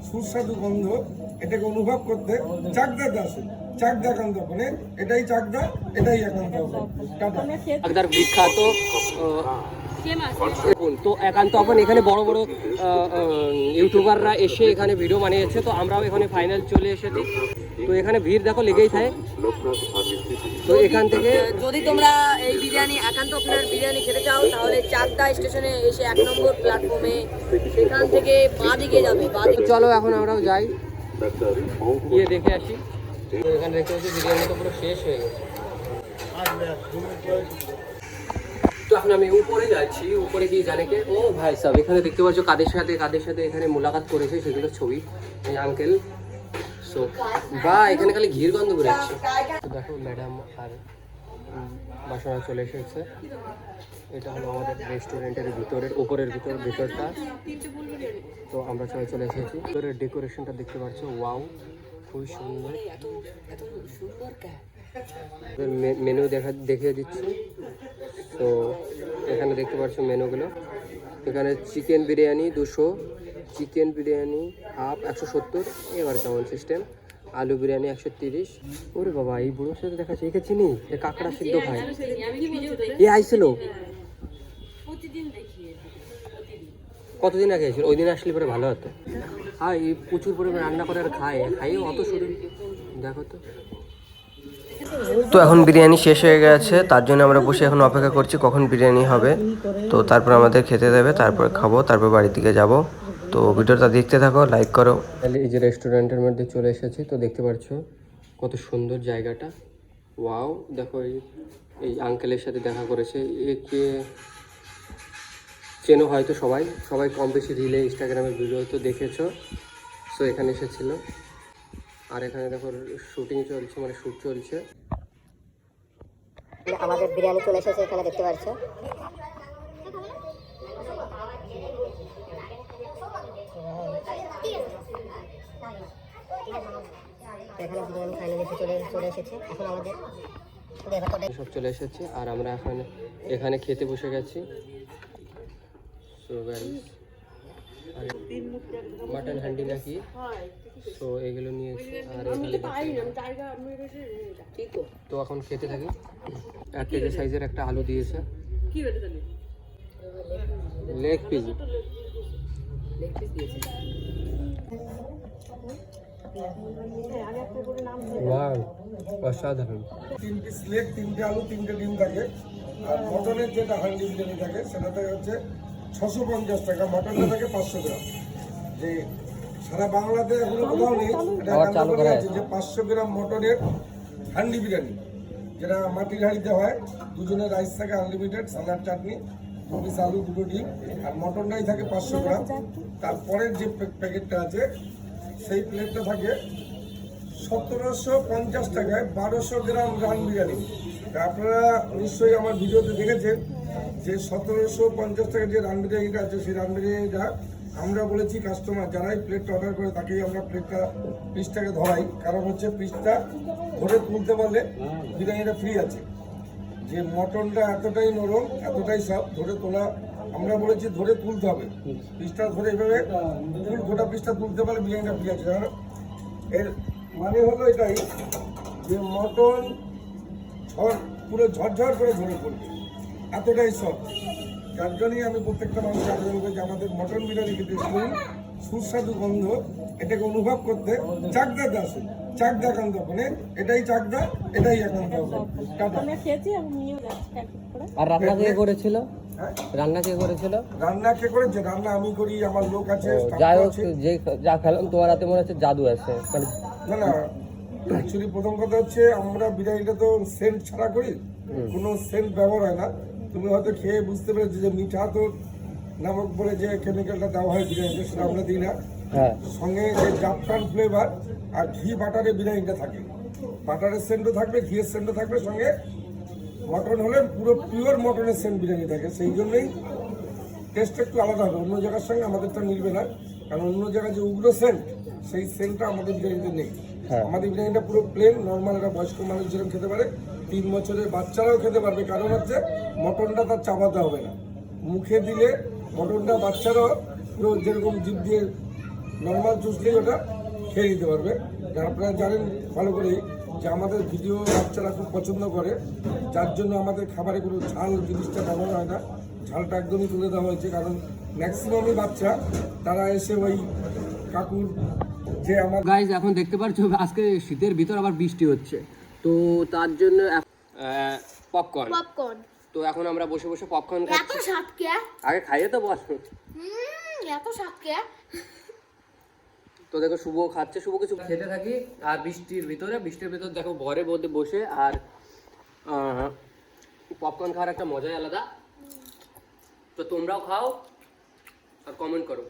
সুস্বাদু গন্ধ, এটাকে অনুভব করতে চাকদাতে আসুন। চাকদা একান্ত ওখানে, এটাই চাকদা, এটাই একান্ত ওখানে। চাকদার বিখ্যাত তো একান্ত ওপেন। এখানে বড় বড় ইউটিউবাররা এসে এখানে ভিডিও বানিয়েছে, তো আমরাও এখানে ফাইনাল চলে এসেছি। তো এখানে ভিড় দেখো লেগেই থাকে। তো এখান থেকে যদি তোমরা এই বিরিয়ানি একান্ত ওপেনের বিরিয়ানি খেতে চাও তাহলে চাকদা স্টেশনে এসে 1 নম্বর প্ল্যাটফর্মে, সেখান থেকে বাঁ দিকে যাবে। চলো এখন আমরাও যাই, গিয়ে দেখে আসি। তো এখানে দেখতে পাচ্ছি বিরিয়ানি তো পুরো শেষ হয়ে গেছে। তো এখন আমি উপরে যাচ্ছি, উপরে গিয়ে জানে কে ও ভাই সাহেব এখানে দেখতে পাচ্ছ কাদের সাথে এখানে মোলাকাত করেছে সেগুলো ছবি। এই আঙ্কেল সো বা এখানে খালি ঘির গন্ধ বেরোচ্ছে। তো দেখো ম্যাডাম আর বাসনা চলে এসেছে। এটা হলো আমাদের রেস্টুরেন্টের ভিতরের উপরের ভিতরটা। তো আমরা সবাই চলে এসেছি। ভিতরের ডেকোরেশনটা দেখতে পাচ্ছ, ওয়াও খুবই সুন্দর। মেনু দেখিয়ে দিচ্ছি। তো এখানে দেখতে পাচ্ছ মেনুগুলো। এখানে chicken biryani 200, chicken biryani half 170, এবারে কেমন সিস্টেম। আলু বিরিয়ানি 130। ওরে বাবা, এই বুড়োর সাথে দেখাচ্ছে, একে চিনি, এ কাঁকড়া সিদ্ধ খায়। এ আইছিল কতদিন আগে এসেছিল, ওই দিন আসলে পরে ভালো হতো। হ্যাঁ, এই প্রচুর পরিমাণে রান্না করে আর খাই অত শরীর দেখো তো। তো এখন বিরিয়ানি শেষ হয়ে গেছে, তার জন্য আমরা বসে এখন অপেক্ষা করছি কখন বিরিয়ানি হবে। তো তারপর আমাদের খেতে দেবে, তারপর খাবো, তারপর বাড়ির দিকে যাব। তো ভিডিওটা দেখতে থাকো, লাইক করো। এই যে রেস্টুরেন্টের মধ্যে চলে এসেছি, তো দেখতে পাচ্ছ কত সুন্দর জায়গাটা। ওয়াও, দেখো এই আঙ্কেলের সাথে দেখা করেছে। একে চেনো হয়তো সবাই কম বেশি রিলে ইনস্টাগ্রামের ভিডিও তো দেখেছো। সো এখানে এসেছিলো, আর এখানে দেখো শুটিং চলছে, মানে শ্যুট চলছে। আমাদের বিরিয়ানি চলে এসেছে, এখানে দেখতে পাচ্ছ। এখানে বিরিয়ানি ফাইনালি চলে এসেছে। এখন আমাদের সব চলে এসেছে, আর আমরা এখন এখানে খেতে বসে গেছি। মাটন হান্ডি নাকি, তো এগুলো নিয়েছি। আর তো এখন খেতে থাকি। 1 কেজি সাইজের একটা আলু দিয়েছে, লেগ পিস অসাধারণ। 3 পিস লেগ, 3টে আলু, 3টে ডিম থাকে। আর মটনের যেটা হান্ডি বিরিয়ানি থাকে সেটাতে হচ্ছে 650 টাকা, মটনটা থাকে 500 গ্রাম। যে সারা বাংলাতে এখনো কোথাও নেই, এটা আছে যে 500 গ্রাম মটনের হান্ডি বিরিয়ানি, যেটা মাটির হাঁড়িতে হয়। দুজনের রাইস থাকে আনলিমিটেড, সালাড চাটনি, 2 পিস আলু, 2টো ডিম, আর মটনটাই থাকে 500 গ্রাম। তারপরের যে প্যাকেটটা আছে সেই প্লেটটা থাকে 1750 টাকায় 1200 গ্রাম রান বিরিয়ানি। আপনারা নিশ্চয়ই আমার ভিডিওতে দেখেছেন যে 1750 টাকার যে রান বিরিয়ানিটা আছে, সেই রান বিরিয়ানিটা আমরা বলেছি কাস্টমার যারাই প্লেটটা অর্ডার করে তাকেই আমরা পিসটাকে ধরাই। কারণ হচ্ছে পিসটা ধরে তুলতে পারলে বিরিয়ানিটা ফ্রি আছে। যে মটনটা এতটাই নরম, এতটাই সব, ধরে তোলা আমরা বলেছি ধরে তুলতে হবে। পিসটা ধরে এভাবে গোটা পিসটা তুলতে পারলে বিরিয়ানিটা ফ্রি আছে। এর মানে হলো এটাই যে মটন পুরো ঝরঝর করে ঝরে পড়বে, এতটাই সব। যার জন্যই আমি প্রত্যেকটা মানুষকে আবেদন করি যে আমাদের মটন বিরিয়ানি খেতে শুনুন, সুস্বাদু গন্ধ, এটাকে অনুভব করতে চাকদাতে আসুন। চাকদা একান্ত ওখানে, এটাই চাকদা, এটাই একান্ত ওখানে। আর রান্না কে করেছিল? রান্না কে করেছিল? রান্না কে করেছে? রান্না আমি করি, আমার লোক আছে। যাই হোক, যে যা খেলাম তোমার হাতে মনে হচ্ছে জাদু আছে। না না, অ্যাকচুয়ালি প্রথম কথা হচ্ছে আমরা বিরিয়ানিটা তো সেন্ট ছাড়া করি, কোনো সেন্ট ব্যবহার হয় না। তুমি হয়তো খেয়ে বুঝতে পেরেছো যে মিঠা তো নামক বলে যে কেমিক্যালটা দেওয়া হয় বিরিয়ানিতে, সেটা আমরা দিই না। সঙ্গে যে জাফরান ফ্লেভার আর ঘি বাটারে বিরিয়ানিটা থাকে, বাটারের সেন্টও থাকবে, ঘিয়ের সেন্টও থাকবে, সঙ্গে মটন হলে পুরো পিওর মটনের সেন্ট বিরিয়ানি থাকে। সেই জন্যই টেস্টটা একটু আলাদা হবে, অন্য জায়গার সঙ্গে আমাদেরটা মিলবে না। কারণ অন্য জায়গায় যে উগ্র সেন্ট, সেই সেন্টটা আমাদের বিরিয়ানিতে নেই। আমাদের বিরিয়ানিটা পুরো প্লেন নর্মাল, একটা বয়স্ক মানুষ যেরকম খেতে পারে, 3 বছরের বাচ্চারাও খেতে পারবে। কারণ হচ্ছে মটনটা তার চাবাতে হবে না, মুখে দিলে মটনটা বাচ্চারাও পুরো যেরকম জিভ দিয়ে নর্মাল চুষলেই ওটা খেয়ে নিতে পারবে। আর আপনারা জানেন ভালো করেই যে আমাদের ভিডিও বাচ্চারা খুব পছন্দ করে, যার জন্য আমাদের খাবারে কোনো ঝাল জিনিসটা ব্যবহার হয় না। ঝালটা একদমই তুলে দেওয়া হয়েছে, কারণ ম্যাক্সিমামই বাচ্চা তারা এসে ওই কাকুর যে আমার গাইজ এখন দেখতে পাচ্ছ আজকে শীতের ভিতর আবার বৃষ্টি হচ্ছে, তো তার জন্য পপকর্ন। পপকর্ন তো এখন আমরা বসে বসে পপকর্ন এত খাচ্ছি। স্বাদ কে? আগে খাইয়ে তো বল। এত স্বাদ কে? তো দেখো শুভ খাচ্ছে, শুভ কিছু খেতে থাকি। আর বৃষ্টির ভিতর দেখো ঘরের মধ্যে বসে আর পপকর্ন খাওয়ার একটা মজাই আলাদা। তো তোমরাও খাও আর কমেন্ট করো।